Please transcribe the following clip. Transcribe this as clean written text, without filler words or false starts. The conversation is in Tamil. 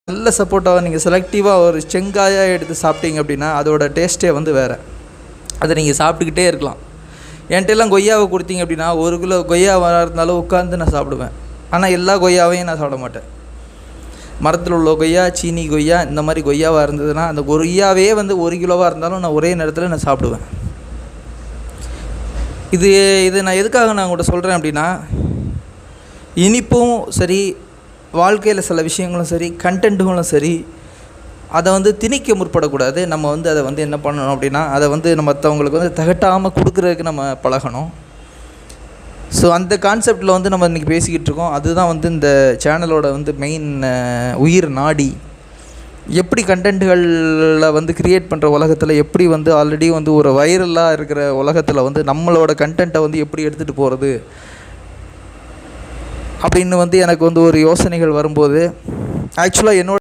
நல்ல சப்போட்டாவை நீங்கள் செலக்டிவாக ஒரு செங்காயாக எடுத்து சாப்பிட்டீங்க அப்படின்னா அதோட டேஸ்ட்டே வந்து வேறு. அதை நீங்கள் சாப்பிட்டுக்கிட்டே இருக்கலாம். என்கிட்டலாம் கொய்யாவை கொடுத்தீங்க அப்படின்னா 1 கிலோ கொய்யாவாக இருந்தாலும் உட்காந்து நான் சாப்பிடுவேன். ஆனால் எல்லா கொய்யாவையும் நான் சாப்பிட மாட்டேன். மரத்தில் உள்ள கொய்யா, சீனி கொய்யா, இந்த மாதிரி கொய்யாவாக இருந்ததுன்னா அந்த கொய்யாவே வந்து 1 கிலோவாக இருந்தாலும் நான் ஒரே நேரத்தில் நான் சாப்பிடுவேன். இது நான் எதுக்காக நான் உங்கள்கிட்ட சொல்கிறேன் அப்படின்னா, இனிப்பும் சரி, வாழ்க்கையில் சில விஷயங்களும் சரி, கண்டென்ட்டுகளும் சரி, அதை வந்து திணிக்க முற்படக்கூடாது. நம்ம வந்து அதை வந்து என்ன பண்ணணும் அப்படின்னா, அதை வந்து நம்ம மற்றவங்களுக்கு வந்து திகட்டாமல் கொடுக்குறதுக்கு நம்ம பழகணும். ஸோ அந்த கான்செப்டில் வந்து நம்ம இன்றைக்கி பேசிக்கிட்டு இருக்கோம். அதுதான் வந்து இந்த சேனலோட வந்து மெயின் உயிர் நாடி. எப்படி கண்டென்ட்டுகளில் வந்து க்ரியேட் பண்ணுற உலகத்தில் எப்படி வந்து ஆல்ரெடி வந்து ஒரு வைரலாக இருக்கிற உலகத்தில் வந்து நம்மளோட கண்டென்ட்டை வந்து எப்படி எடுத்துகிட்டு போகிறது அப்படின்னு வந்து எனக்கு வந்து ஒரு யோசனைகள் வரும்போது, ஆக்சுவலாக என்னோட